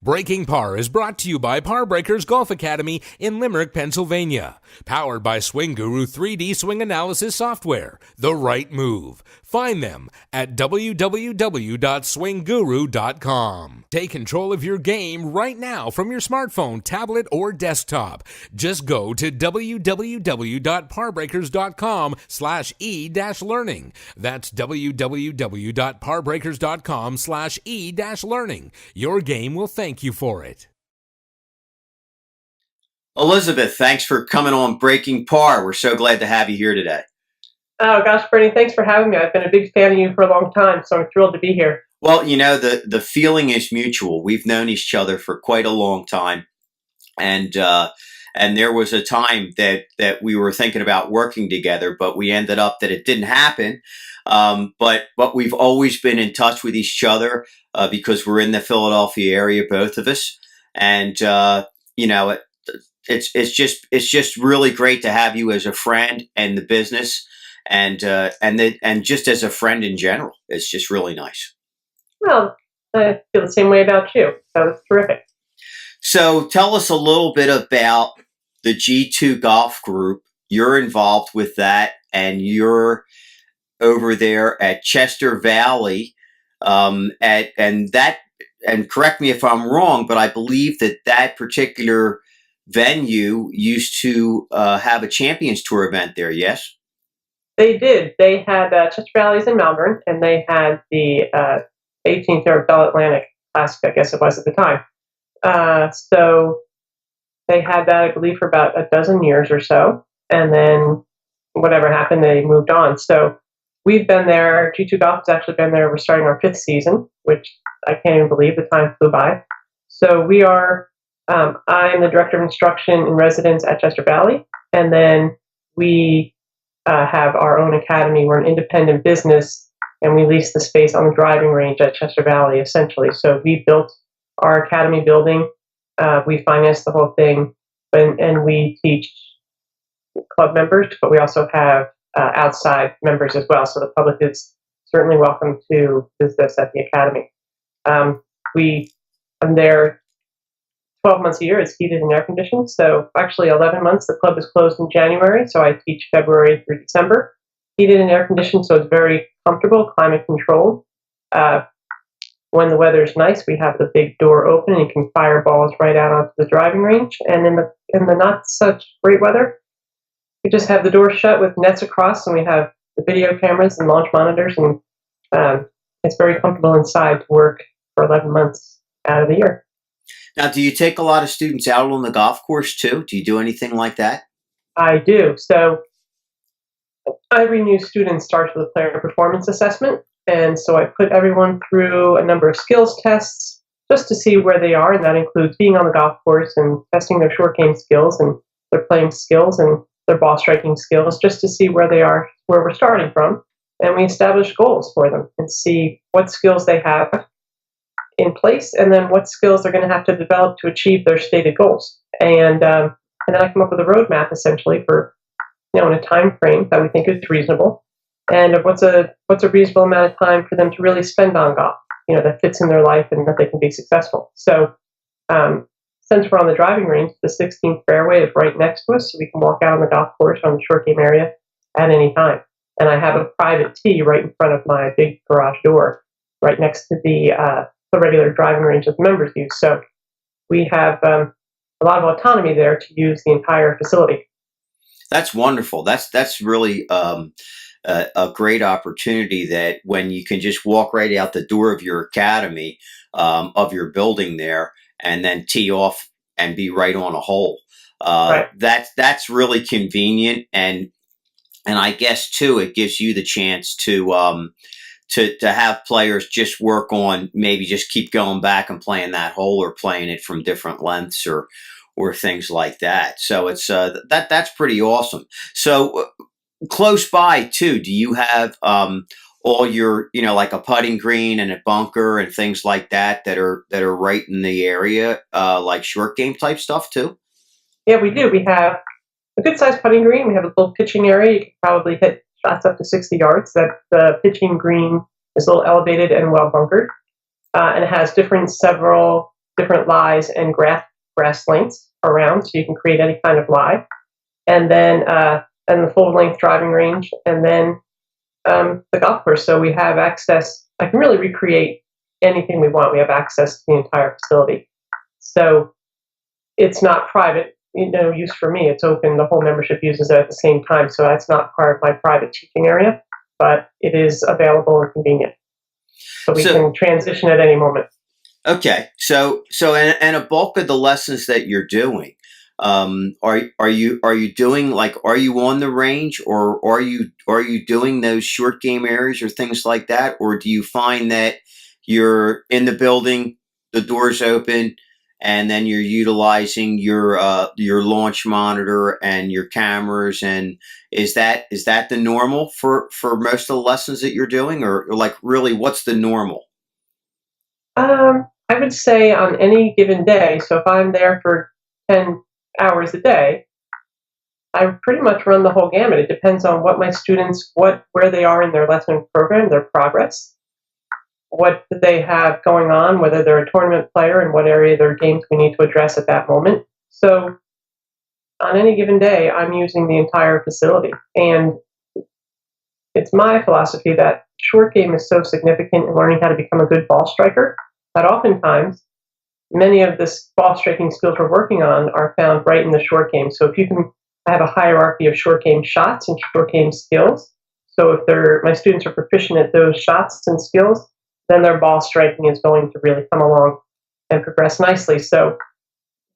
Breaking Par is brought to you by Par Breakers Golf Academy in Limerick, Pennsylvania. Powered by Swing Guru 3D Swing Analysis Software. The right move. Find them at www.swingguru.com. Take control of your game right now from your smartphone, tablet, or desktop. Just go to www.parbreakers.com/e-learning. That's www.parbreakers.com/e-learning. Your game will thank you for it. Elizabeth, thanks for coming on Breaking Par. We're so glad to have you here today. Oh, gosh, Bernie, thanks for having me. I've been a big fan of you for a long time, so I'm thrilled to be here. Well, you know, the feeling is mutual. We've known each other for quite a long time. And there was a time that we were thinking about working together, but we ended up that it didn't happen. But we've always been in touch with each other because we're in the Philadelphia area, both of us. And, you know, it's just really great to have you as a friend in the business. And just as a friend in general, it's just really nice. Well, I feel the same way about you. So it's terrific. So tell us a little bit about the G2 Golf Group. You're involved with that, and you're over there at Chester Valley. And correct me if I'm wrong, but I believe that particular venue used to have a Champions Tour event there. Yes. They did. They had Chester Valley's in Melbourne, and they had the 18th Bell Atlantic Classic, I guess it was at the time. So they had that, I believe, for about a dozen years or so. And then whatever happened, they moved on. So we've been there. G2 Golf has actually been there. We're starting our 5th season, which I can't even believe the time flew by. So we are, I'm the Director of Instruction in Residence at Chester Valley. And then we have our own academy. We're an independent business, and we lease the space on the driving range at Chester Valley, essentially. So we built our academy building. We financed the whole thing, and we teach club members, but we also have outside members as well. So the public is certainly welcome to visit us at the academy. I'm there 12 months a year. It's heated and air conditioned. So actually 11 months. The club is closed in January, so I teach February through December. Heated and air conditioned, so it's very comfortable, climate controlled. When the weather's nice, we have the big door open and you can fire balls right out onto the driving range. And in the not such great weather, we just have the door shut with nets across, and we have the video cameras and launch monitors, and it's very comfortable inside to work for 11 months out of the year. Now, do you take a lot of students out on the golf course too? Do you do anything like that? I do. So every new student starts with a player performance assessment. And so I put everyone through a number of skills tests just to see where they are. And that includes being on the golf course and testing their short game skills and their playing skills and their ball striking skills, just to see where they are, where we're starting from. And we establish goals for them and see what skills they have in place, and then what skills they're going to have to develop to achieve their stated goals. And then I come up with a roadmap essentially for, in a time frame that we think is reasonable, and what's a reasonable amount of time for them to really spend on golf, that fits in their life and that they can be successful. So since we're on the driving range, the 16th fairway is right next to us, so we can walk out on the golf course on the short game area at any time. And I have a private tee right in front of my big garage door, right next to the regular driving range that the members use. So we have a lot of autonomy there to use the entire facility. That's wonderful. That's really a great opportunity, that when you can just walk right out the door of your academy, of your building there, and then tee off and be right on a hole. Right. That's really convenient, and I guess too, it gives you the chance to have players just work on, maybe just keep going back and playing that hole, or playing it from different lengths or things like that. So it's that's pretty awesome. So close by too, do you have all your, like a putting green and a bunker and things like that are right in the area, like short game type stuff too? Yeah, we do. We have a good sized putting green. We have a little pitching area. You can probably hit shots up to 60 yards. That the pitching green is a little elevated and well bunkered, and it has several different lies and grass lengths around, so you can create any kind of lie. And then the full length driving range, and then the golf course. So we have access. I can really recreate anything we want. We have access to the entire facility. So it's not private, use for me. It's open. The whole membership uses it at the same time. So that's not part of my private teaching area, but it is available and convenient. So we can transition at any moment. Okay. So and a bulk of the lessons that you're doing, are you doing, like, are you on the range, or are you doing those short game areas or things like that? Or do you find that you're in the building, the doors open, and then you're utilizing your launch monitor and your cameras? And is that the normal for most of the lessons that you're doing, or like, really, what's the normal? I would say on any given day, so if I'm there for 10 hours a day, I pretty much run the whole gamut. It depends on what my students, where they are in their lesson program, their progress, what they have going on, whether they're a tournament player, and what area of their games we need to address at that moment. So on any given day, I'm using the entire facility. And it's my philosophy that short game is so significant in learning how to become a good ball striker that oftentimes many of the ball striking skills we're working on are found right in the short game. So if you can, I have a hierarchy of short game shots and short game skills. So if my students are proficient at those shots and skills, then their ball striking is going to really come along and progress nicely. So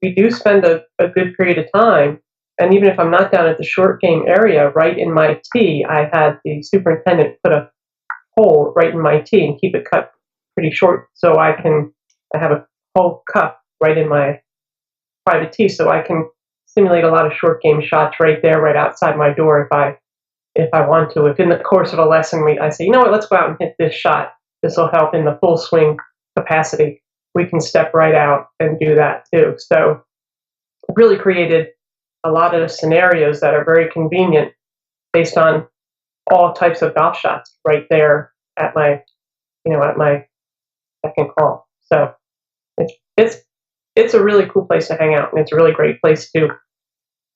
we do spend a good period of time. And even if I'm not down at the short game area, right in my tee, I had the superintendent put a hole right in my tee and keep it cut pretty short, so I have a whole cup right in my private tee, so I can simulate a lot of short game shots right there, right outside my door if I want to. If in the course of a lesson I say, you know what, let's go out and hit this shot. This will help in the full swing capacity. We can step right out and do that too. So I've really created a lot of scenarios that are very convenient based on all types of golf shots right there at my second call. So it's a really cool place to hang out, and it's a really great place to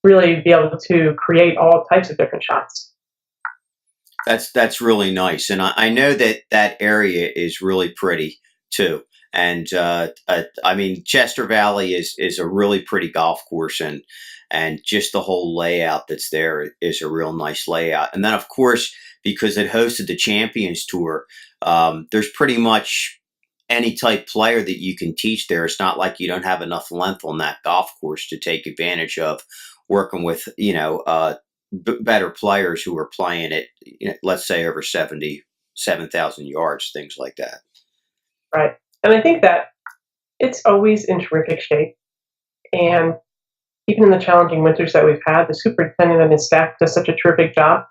really be able to create all types of different shots. That's really nice, and I know that area is really pretty too. And I mean, Chester Valley is a really pretty golf course, and just the whole layout that's there is a real nice layout. And then, of course, because it hosted the Champions Tour, there's pretty much any type player that you can teach there. It's not like you don't have enough length on that golf course to take advantage of working with, better players who are playing it, let's say over 77,000 yards, things like that. Right. And I think that it's always in terrific shape. And even in the challenging winters that we've had, the superintendent and his staff does such a terrific job.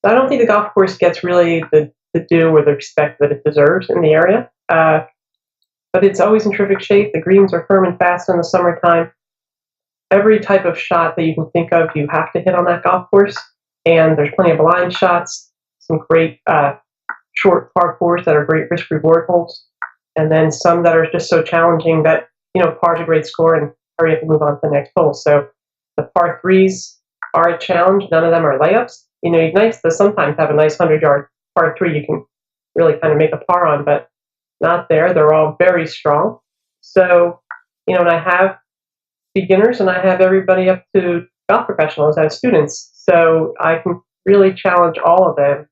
I don't think the golf course gets really the due or the respect that it deserves in the area. But it's always in terrific shape. The greens are firm and fast in the summertime. Every type of shot that you can think of, you have to hit on that golf course. And there's plenty of blind shots, some great short par fours that are great risk-reward holes, and then some that are just so challenging that, par's a great score and hurry up and move on to the next hole. So the par threes are a challenge. None of them are layups. It's nice to sometimes have a nice 100-yard par three you can really kind of make a par on, but not there. They're all very strong. So, and I have beginners and I have everybody up to golf professionals as students. So I can really challenge all of them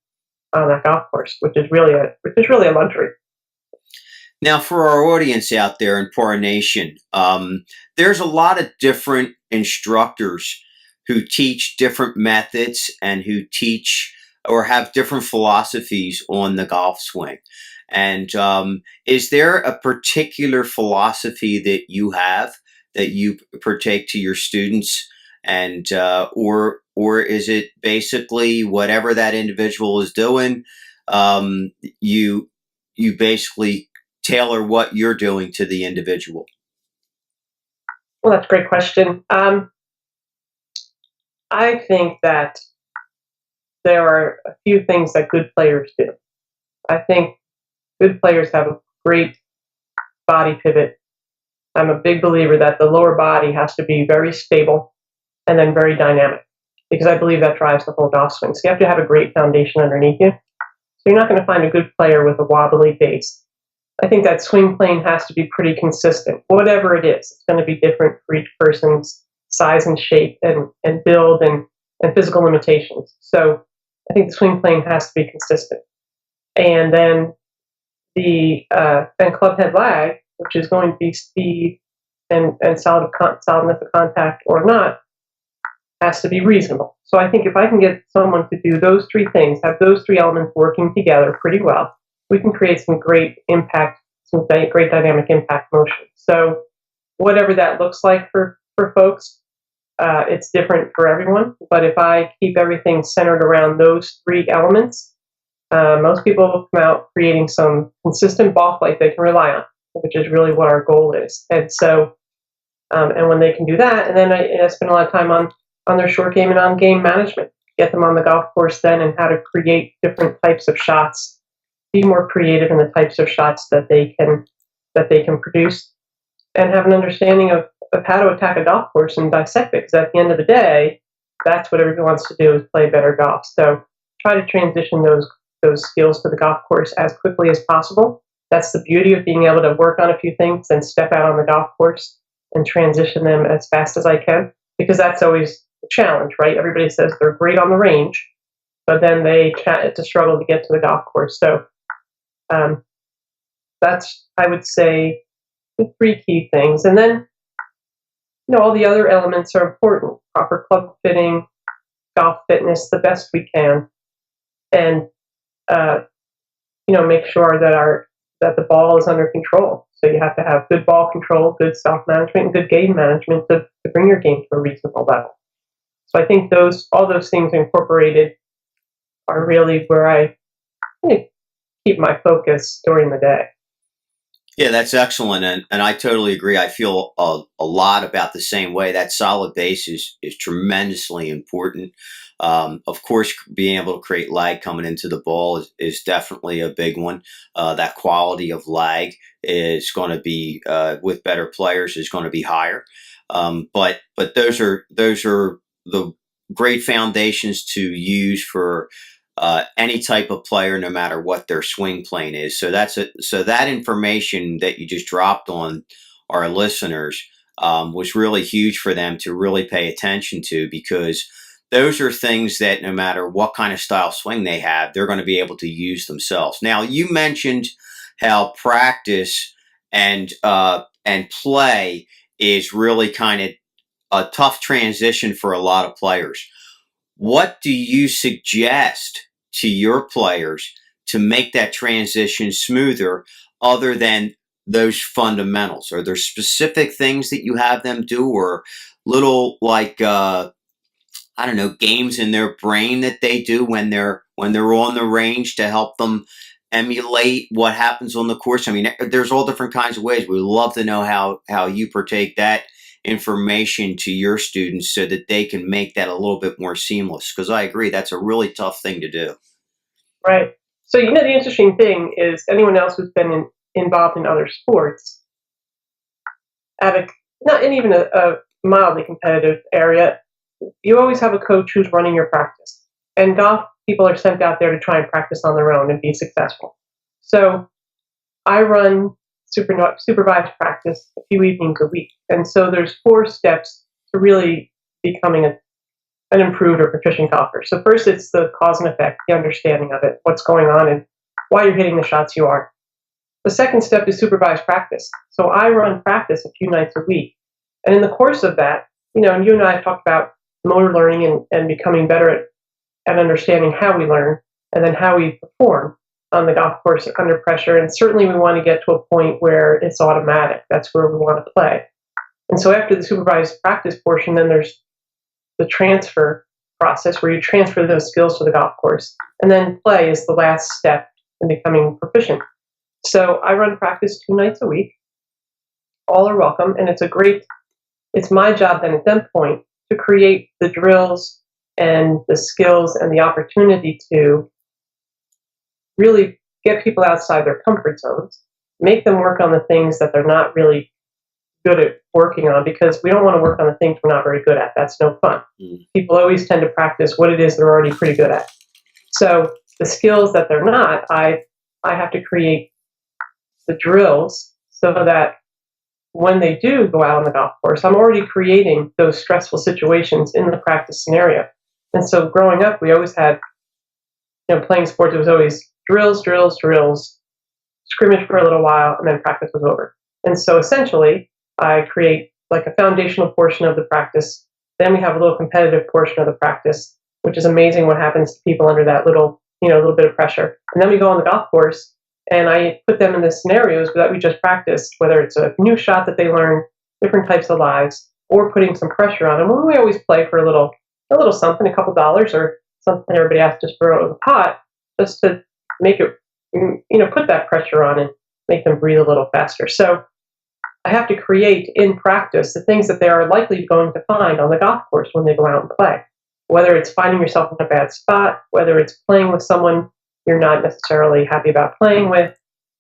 on that golf course, which is really a luxury. Now, for our audience out there in Par Nation, there's a lot of different instructors who teach different methods and who teach or have different philosophies on the golf swing. And is there a particular philosophy that you have that you partake to your students, and or is it basically whatever that individual is doing, you basically tailor what you're doing to the individual? Well, that's a great question. I think that there are a few things that good players do. I think good players have a great body pivot I'm a big believer that the lower body has to be very stable and then very dynamic, because I believe that drives the whole golf swing. So you have to have a great foundation underneath you. So you're not going to find a good player with a wobbly base. I think that swing plane has to be pretty consistent. Whatever it is, it's going to be different for each person's size and shape and build and physical limitations. So I think the swing plane has to be consistent. And then the club head lag, which is going to be speed and solidness of contact or not, has to be reasonable. So I think if I can get someone to do those three things, have those three elements working together pretty well, we can create some great impact, some great dynamic impact motion. So whatever that looks like for folks, it's different for everyone. But if I keep everything centered around those three elements, most people will come out creating some consistent ball flight they can rely on, which is really what our goal is. And so, and when they can do that, and then I spend a lot of time on their short game and on game management, get them on the golf course then, and how to create different types of shots, be more creative in the types of shots that they can produce, and have an understanding of how to attack a golf course and dissect it. Because at the end of the day, that's what everyone wants to do, is play better golf. So try to transition those skills to the golf course as quickly as possible. That's the beauty of being able to work on a few things and step out on the golf course and transition them as fast as I can, because that's always the challenge, right? Everybody says they're great on the range, but then it's a struggle to get to the golf course. So that's, I would say, the three key things. And then, all the other elements are important: proper club fitting, golf fitness, the best we can, and make sure that the ball is under control. So you have to have good ball control, good self-management, and good game management to bring your game to a reasonable level. So I think all those things incorporated are really where I keep my focus during the day. Yeah, that's excellent, and I totally agree. I feel a lot about the same way. That solid base is tremendously important. Of course, being able to create lag coming into the ball is definitely a big one. That quality of lag is going to be, with better players, is going to be higher. But those are the great foundations to use for any type of player, no matter what their swing plane is. So that information that you just dropped on our listeners was really huge for them to really pay attention to, because those are things that no matter what kind of style swing they have, they're going to be able to use themselves. Now, you mentioned how practice and play is really kind of a tough transition for a lot of players. What do you suggest to your players to make that transition smoother, other than those fundamentals? Are there specific things that you have them do, or little games in their brain that they do when they're on the range to help them emulate what happens on the course? I mean, there's all different kinds of ways. We'd love to know how you partake that information to your students so that they can make that a little bit more seamless, because I agree that's a really tough thing to do. Right. So the interesting thing is, anyone else who's been involved in other sports not in even a mildly competitive area, you always have a coach who's running your practice, and golf people are sent out there to try and practice on their own and be successful. So I run supervised practice a few evenings a week. And so there's 4 steps to really becoming an improved or proficient golfer. So first, it's the cause and effect, the understanding of it, what's going on and why you're hitting the shots you are. The second step is supervised practice. So I run practice a few nights a week. And in the course of that, and you and I have talked about motor learning and becoming better at understanding how we learn and then how we perform on the golf course under pressure. And certainly we want to get to a point where it's automatic. That's where we want to play. And so after the supervised practice portion, then there's the transfer process where you transfer those skills to the golf course. And then play is the last step in becoming proficient. So I run practice 2 nights a week. All are welcome. And it's my job then at that point to create the drills and the skills and the opportunity to really get people outside their comfort zones, make them work on the things that they're not really good at working on, because we don't want to work on the things we're not very good at. That's no fun. People always tend to practice what it is they're already pretty good at. So the skills that they're not, I have to create the drills so that when they do go out on the golf course, I'm already creating those stressful situations in the practice scenario. And so growing up, we always had, playing sports, it was always drills, drills, drills, scrimmage for a little while, and then practice was over. And so essentially, I create like a foundational portion of the practice. Then we have a little competitive portion of the practice, which is amazing what happens to people under that little bit of pressure. And then we go on the golf course, and I put them in the scenarios that we just practiced, whether it's a new shot that they learn, different types of lies, or putting some pressure on them. And we always play for a little something, a couple dollars or something everybody has to throw in the pot, just to make it, put that pressure on and make them breathe a little faster. So I have to create in practice the things that they are likely going to find on the golf course when they go out and play. Whether it's finding yourself in a bad spot, whether it's playing with someone you're not necessarily happy about playing with,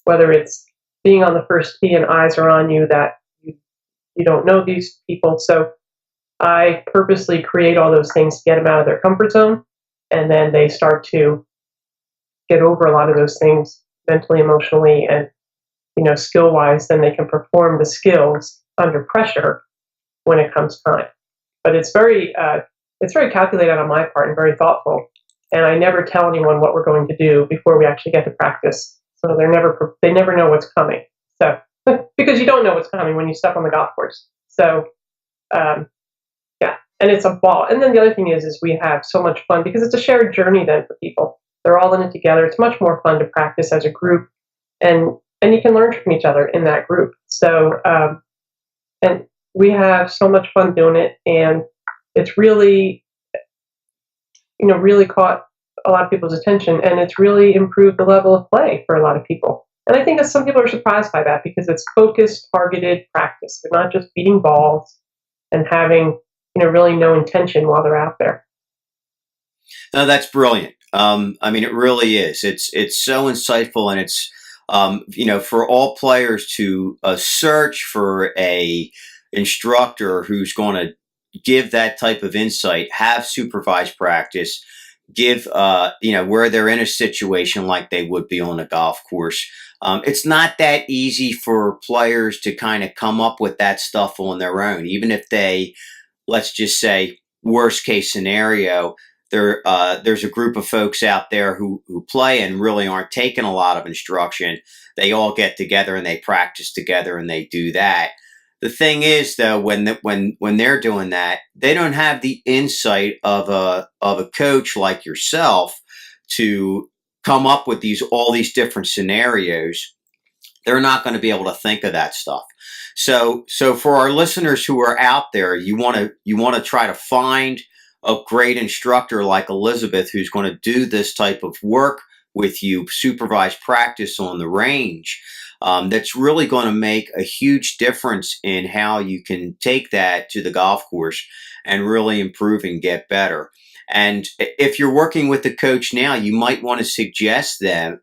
whether it's being on the first tee and eyes are on you that you don't know these people. So I purposely create all those things to get them out of their comfort zone, and then they start to get over a lot of those things mentally, emotionally, and skill-wise. Then they can perform the skills under pressure when it comes time. But it's very calculated on my part and very thoughtful. And I never tell anyone what we're going to do before we actually get to practice. So they never know what's coming. So because you don't know what's coming when you step on the golf course. So yeah, and it's a ball. And then the other thing is we have so much fun because it's a shared journey then for people. They're all in it together. It's much more fun to practice as a group, and you can learn from each other in that group. So and we have so much fun doing it, and it's really really caught a lot of people's attention, and it's really improved the level of play for a lot of people. And I think that some people are surprised by that because it's focused, targeted practice. They're not just beating balls and having, really no intention while they're out there. No, that's brilliant. It really is. It's so insightful, and it's, for all players to search for a instructor who's going to give that type of insight, have supervised practice, give, where they're in a situation like they would be on a golf course. It's not that easy for players to kind of come up with that stuff on their own, even if they, let's just say, worst case scenario, there's a group of folks out there who play and really aren't taking a lot of instruction. They all get together and they practice together and they do that. The thing is, though, when they're doing that, they don't have the insight of a coach like yourself to come up with all these different scenarios. They're not going to be able to think of that stuff. So for our listeners who are out there, you want to try to find a great instructor like Elizabeth who's going to do this type of work with you, supervised practice on the range. That's really going to make a huge difference in how you can take that to the golf course and really improve and get better. And if you're working with the coach now, you might want to suggest them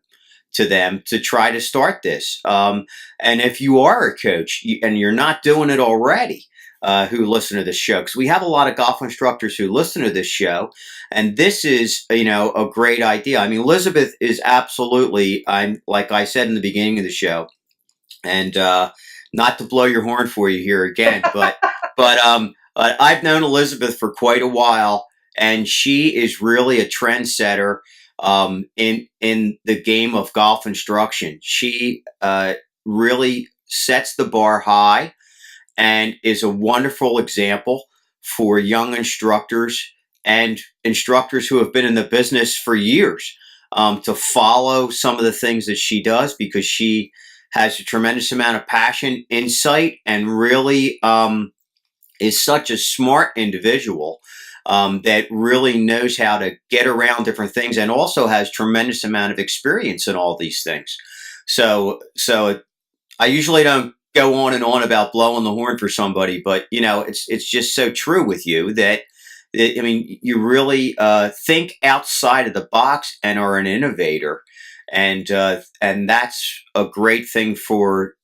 to try to start this. And if you are a coach and you're not doing it already, who listen to this show, because we have a lot of golf instructors who listen to this show, and this is, a great idea. Elizabeth is absolutely, like I said in the beginning of the show, and not to blow your horn for you here again, but I've known Elizabeth for quite a while, and she is really a trendsetter in the game of golf instruction. She really sets the bar high and is a wonderful example for young instructors and instructors who have been in the business for years to follow some of the things that she does, because she has a tremendous amount of passion, insight, and really is such a smart individual that really knows how to get around different things, and also has tremendous amount of experience in all these things. So I usually don't go on and on about blowing the horn for somebody, but it's just so true with you that you really think outside of the box and are an innovator, and that's a great thing for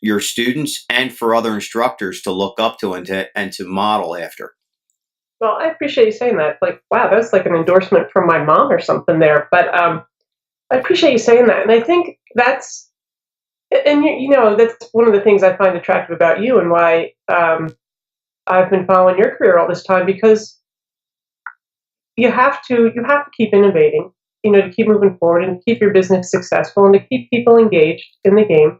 your students and for other instructors to look up to and to model after. Well, I appreciate you saying that. Like, wow, that's like an endorsement from my mom or something there. But I appreciate you saying that, and I think that's, and that's one of the things I find attractive about you, and why I've been following your career all this time, because you have to keep innovating, to keep moving forward and keep your business successful and to keep people engaged in the game.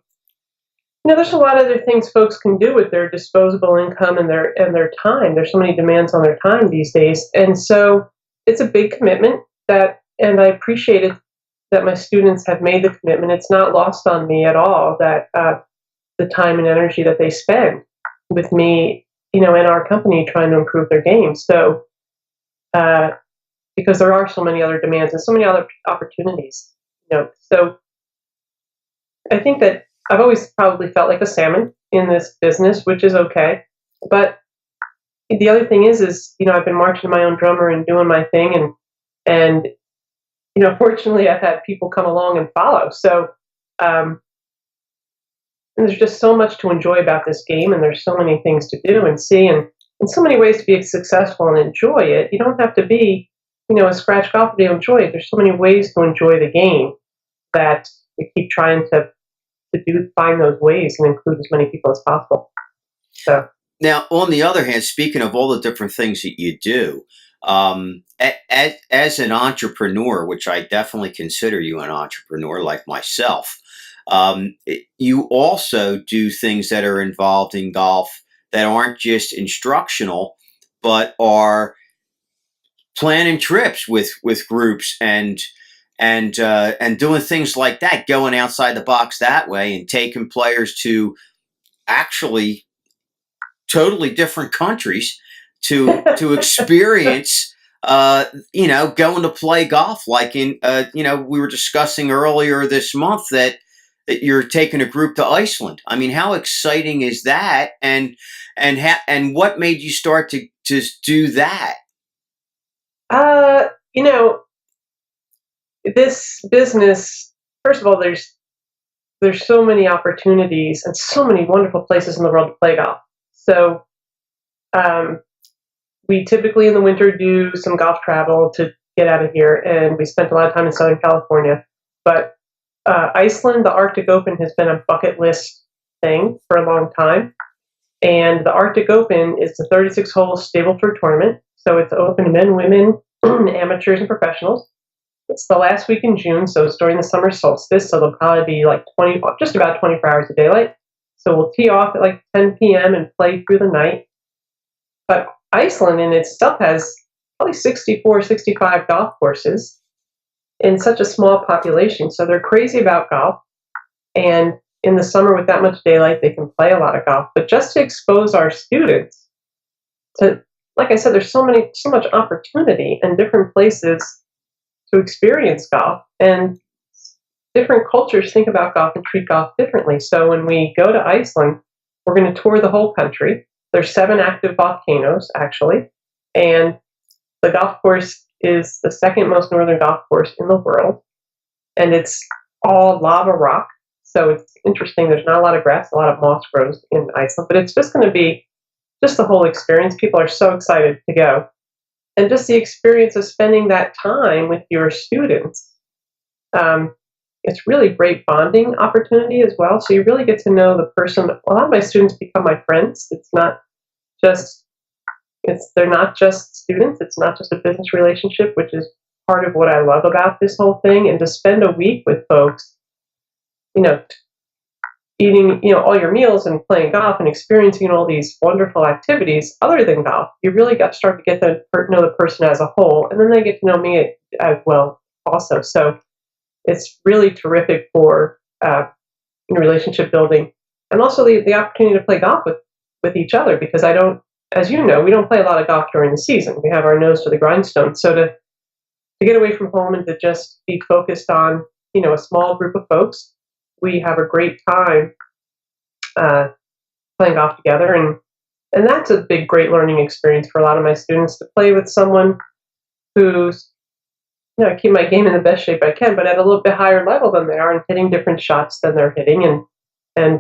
There's a lot of other things folks can do with their disposable income and their time. There's so many demands on their time these days, and so it's a big commitment and I appreciate it that my students have made the commitment. It's not lost on me at all that the time and energy that they spend with me, in our company trying to improve their game. So, because there are so many other demands and so many other opportunities, so I think that I've always probably felt like a salmon in this business, which is okay. But the other thing is I've been marching my own drummer and doing my thing, and fortunately I've had people come along and follow. So, and there's just so much to enjoy about this game, and there's so many things to do and see, and so many ways to be successful and enjoy it. You don't have to be, a scratch golfer to enjoy it. There's so many ways to enjoy the game that we keep trying to find those ways and include as many people as possible. So now, on the other hand, speaking of all the different things that you do, as an entrepreneur, which I definitely consider you an entrepreneur like myself, you also do things that are involved in golf that aren't just instructional, but are planning trips with groups and doing things like that, going outside the box that way, and taking players to actually totally different countries to experience, going to play golf. Like we were discussing earlier this month that you're taking a group to Iceland. I mean, how exciting is that? And what made you start to do that? This business, first of all, there's so many opportunities and so many wonderful places in the world to play golf. So we typically in the winter do some golf travel to get out of here, and we spent a lot of time in Southern California. But Iceland, the Arctic Open, has been a bucket list thing for a long time. And the Arctic Open is the 36-hole Stableford tournament. So it's open to men, women, amateurs, and professionals. It's the last week in June, so it's during the summer solstice. So there'll probably be like just about 24 hours of daylight. So we'll tee off at like 10 p.m. and play through the night. But Iceland in itself has probably 64, 65 golf courses in such a small population. So they're crazy about golf. And in the summer with that much daylight, they can play a lot of golf. But just to expose our students to, like I said, there's so much opportunity and different places to experience golf, and different cultures think about golf and treat golf differently. So when we go to Iceland, we're going to tour the whole country. There's 7 active volcanoes, actually, and the golf course is the second most northern golf course in the world, and it's all lava rock. So it's interesting. There's not a lot of grass, a lot of moss grows in Iceland, but it's just going to be just the whole experience. People are so excited to go. And just the experience of spending that time with your students. It's really a great bonding opportunity as well. So you really get to know the person. A lot of my students become my friends. They're not just students. It's not just a business relationship, which is part of what I love about this whole thing. And to spend a week with folks, eating, all your meals and playing golf and experiencing all these wonderful activities other than golf, you really got to start to get to know the person as a whole, and then they get to know me as well also. So it's really terrific for relationship building, and also the opportunity to play golf with each other, because as you know, we don't play a lot of golf during the season. We have our nose to the grindstone. So to get away from home and to just be focused on, a small group of folks, we have a great time playing golf together, and that's a great learning experience for a lot of my students, to play with someone who's, I keep my game in the best shape I can, but at a little bit higher level than they are, and hitting different shots than they're hitting, and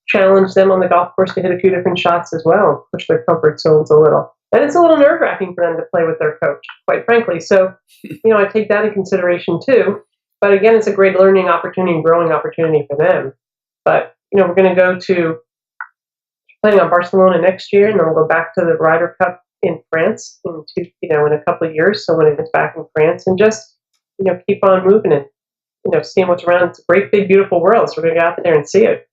challenge them on the golf course to hit a few different shots as well, push their comfort zones a little. And it's a little nerve-wracking for them to play with their coach, quite frankly. So, I take that in consideration too. But again, it's a great learning opportunity and growing opportunity for them. But, we're going to playing on Barcelona next year, and then we'll go back to the Ryder Cup in France in a couple of years. So when it's back in France, and just, keep on moving and, seeing what's around. It's a great, big, beautiful world. So we're going to get out there and see it.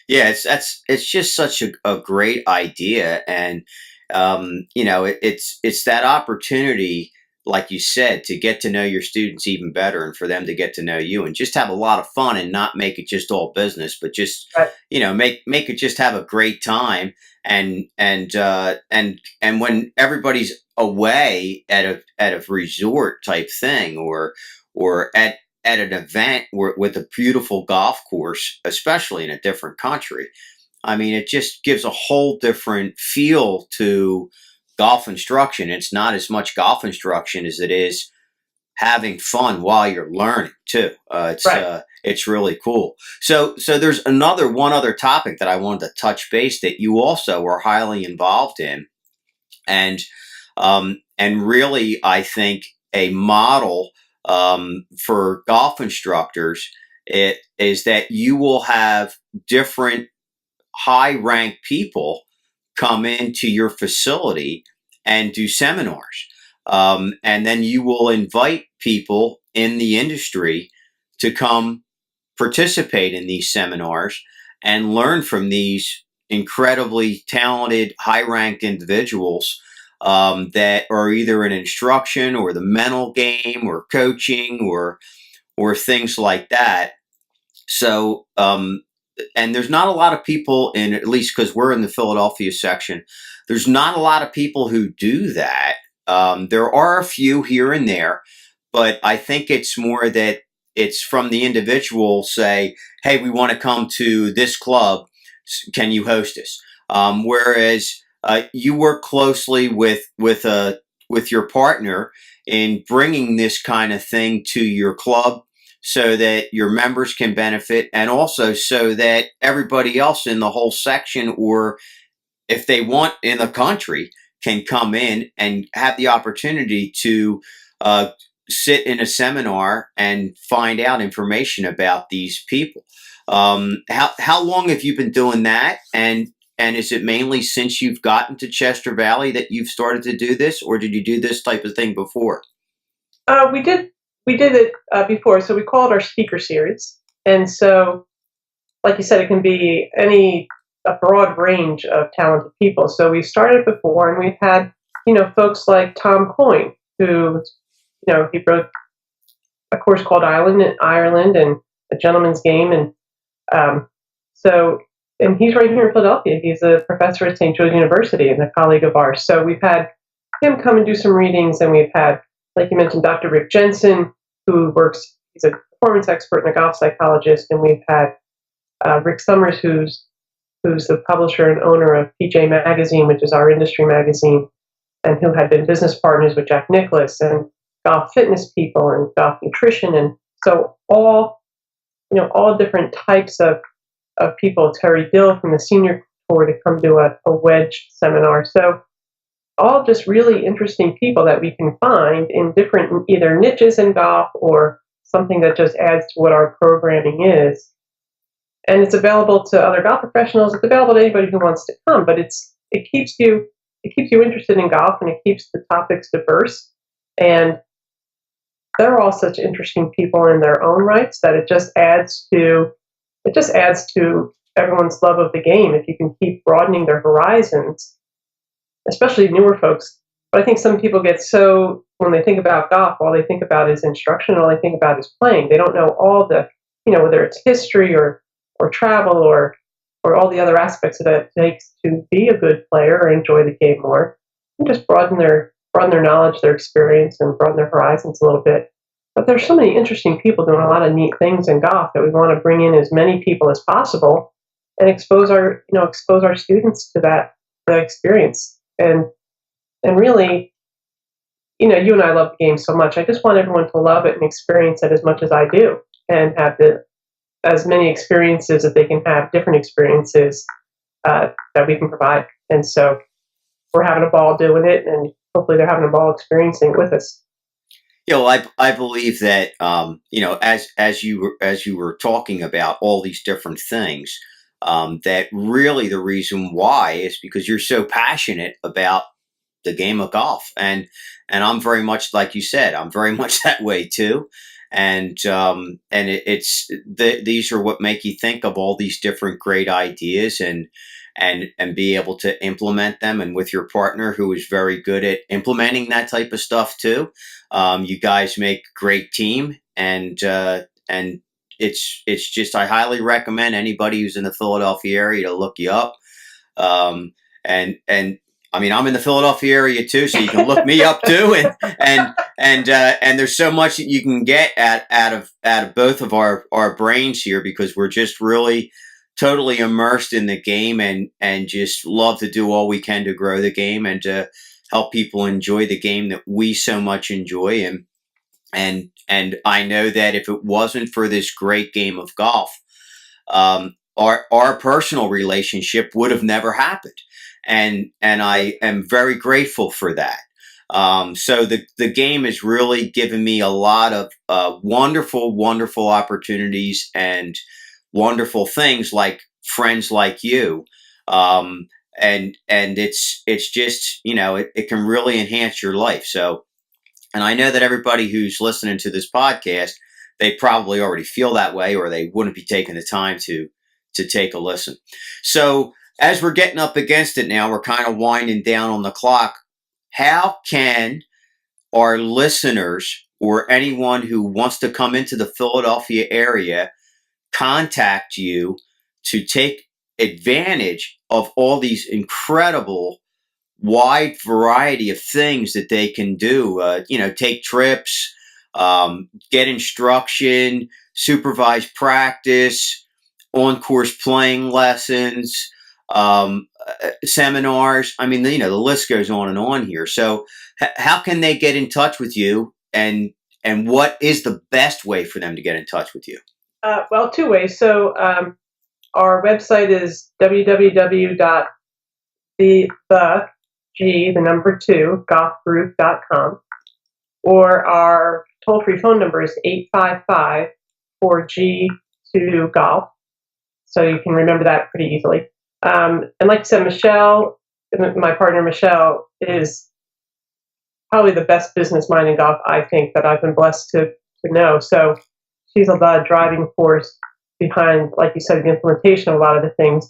Yeah, it's just such a great idea, and it's that opportunity, like you said, to get to know your students even better, and for them to get to know you, and just have a lot of fun, and not make it just all business, but just Right. make it just have a great time, and when everybody's away at a resort type thing, or at an event with a beautiful golf course, especially in a different country. I mean, it just gives a whole different feel to golf instruction. It's not as much golf instruction as it is having fun while you're learning too. It's really cool. So there's one other topic that I wanted to touch base that you also are highly involved in, and really, I think a model for golf instructors is that you will have different high-ranked people come into your facility and do seminars. And then you will invite people in the industry to come participate in these seminars and learn from these incredibly talented, high-ranked individuals that are either in instruction or the mental game or coaching or things like that. So, and there's not a lot of people at least because we're in the Philadelphia section, there's not a lot of people who do that. There are a few here and there, but I think it's more that it's from the individual say, hey, we want to come to this club. Can you host us? Whereas you work closely with your partner in bringing this kind of thing to your club so that your members can benefit, and also so that everybody else in the whole section, or if they want in the country, can come in and have the opportunity to sit in a seminar and find out information about these people. How long have you been doing that? And is it mainly since you've gotten to Chester Valley that you've started to do this, or did you do this type of thing before? We did it before. So we call it our speaker series. And so, like you said, it can be a broad range of talented people. So we started before, and we've had, folks like Tom Coyne, who, he wrote a course called Ireland and A Gentleman's Game. And and he's right here in Philadelphia. He's a professor at St. Joe's University and a colleague of ours. So we've had him come and do some readings, and we've had, like you mentioned, Dr. Rick Jensen, he's a performance expert and a golf psychologist, and we've had Rick Summers, who's the publisher and owner of PGA Magazine, which is our industry magazine, and who had been business partners with Jack Nicklaus, and golf fitness people and golf nutrition, and so all different types of people. Terry Dill from the senior tour to come to a wedge seminar. So all just really interesting people that we can find in different either niches in golf or something that just adds to what our programming is. And it's available to other golf professionals. It's available to anybody who wants to come, but it keeps you interested in golf, and it keeps the topics diverse. And they're all such interesting people in their own rights that it just adds to everyone's love of the game if you can keep broadening their horizons, especially newer folks. But I think some people get so, when they think about golf, all they think about is instruction, all they think about is playing. They don't know all the, whether it's history or travel or all the other aspects that it takes to be a good player or enjoy the game more, and just broaden their knowledge, their experience, and broaden their horizons a little bit. But there's so many interesting people doing a lot of neat things in golf that we want to bring in as many people as possible and expose our students to that experience. And really, you and I love the game so much. I just want everyone to love it and experience it as much as I do, and have the as many experiences that they can have, different experiences that we can provide. And so we're having a ball doing it, and hopefully they're having a ball experiencing it with us. I believe that as you were talking about all these different things, that really the reason why is because you're so passionate about the game of golf, and I'm very much like you said, I'm very much that way too, and these are what make you think of all these different great ideas and be able to implement them. And with your partner, who is very good at implementing that type of stuff too, you guys make a great team, and it's just, I highly recommend anybody who's in the Philadelphia area to look you up. And I mean, I'm in the Philadelphia area too, so you can look me up too. And there's so much that you can get out of both of our brains here, because we're just really totally immersed in the game, and just love to do all we can to grow the game and to help people enjoy the game that we so much enjoy. And I know that if it wasn't for this great game of golf, our personal relationship would have never happened. And I am very grateful for that. So the game has really given me a lot of wonderful opportunities and wonderful things like friends like you. And it's just, it can really enhance your life. So, and I know that everybody who's listening to this podcast, they probably already feel that way, or they wouldn't be taking the time to take a listen. So as we're getting up against it now, we're kind of winding down on the clock. How can our listeners or anyone who wants to come into the Philadelphia area contact you to take advantage of all these incredible wide variety of things that they can do? Take trips, get instruction, supervised practice, on-course playing lessons, seminars. I mean, the list goes on and on here. So how can they get in touch with you, and what is the best way for them to get in touch with you? Well, two ways. So our website is www.golfgroup.com, or our toll-free phone number is 855-4G2-GOLF. So you can remember that pretty easily. And like I said, Michelle, my partner Michelle, is probably the best business mind in golf, I think, that I've been blessed to know. So she's a lot of driving force behind, like you said, the implementation of a lot of the things.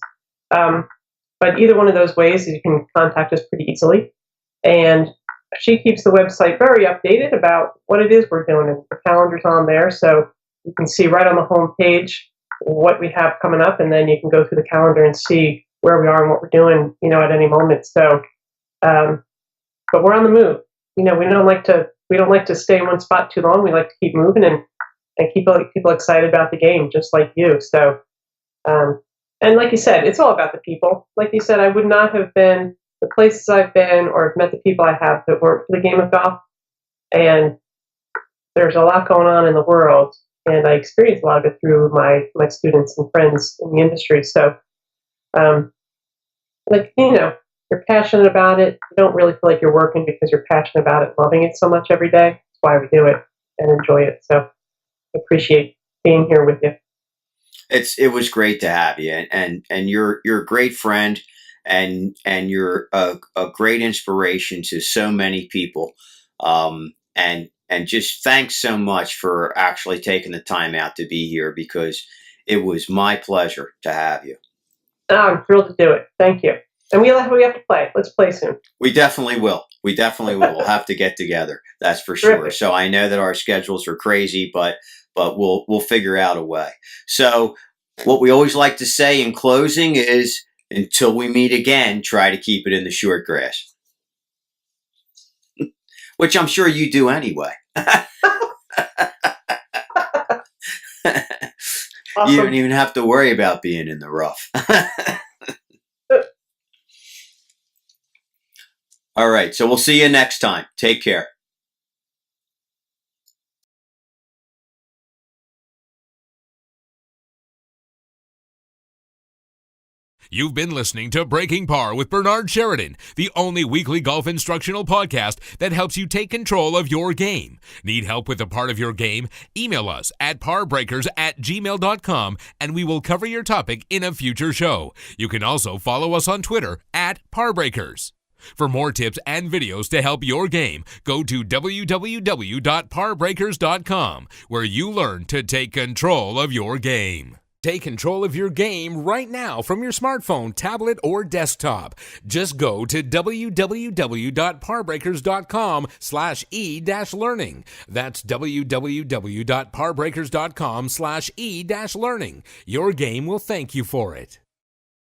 But either one of those ways, you can contact us pretty easily. And she keeps the website very updated about what it is we're doing, and the calendar's on there. So you can see right on the home page what we have coming up, and then you can go through the calendar and see where we are and what we're doing, at any moment. So, but we're on the move. We don't like to stay in one spot too long. We like to keep moving and keep people excited about the game, just like you. So, and like you said, it's all about the people. Like you said, I would not have been the places I've been or have met the people I have that weren't for the game of golf. And there's a lot going on in the world, and I experience a lot of it through my students and friends in the industry. So, you're passionate about it. You don't really feel like you're working because you're passionate about it, loving it so much every day. That's why we do it and enjoy it. So I appreciate being here with you. It was great to have you, and you're a great friend, and you're a great inspiration to so many people. And just thanks so much for actually taking the time out to be here, because it was my pleasure to have you. Oh, I'm thrilled to do it. Thank you. And we have to play. Let's play soon. We definitely will. We'll have to get together. That's for sure. Terrific. So I know that our schedules are crazy, but we'll figure out a way. So what we always like to say in closing is, until we meet again, try to keep it in the short grass. Which I'm sure you do anyway. Awesome. You don't even have to worry about being in the rough. All right. So we'll see you next time. Take care. You've been listening to Breaking Par with Bernard Sheridan, the only weekly golf instructional podcast that helps you take control of your game. Need help with a part of your game? Email us at parbreakers@gmail.com and we will cover your topic in a future show. You can also follow us on Twitter at Parbreakers. For more tips and videos to help your game, go to www.parbreakers.com, where you learn to take control of your game. Take control of your game right now from your smartphone, tablet, or desktop. Just go to www.parbreakers.com/e-learning. That's www.parbreakers.com/e-learning. Your game will thank you for it.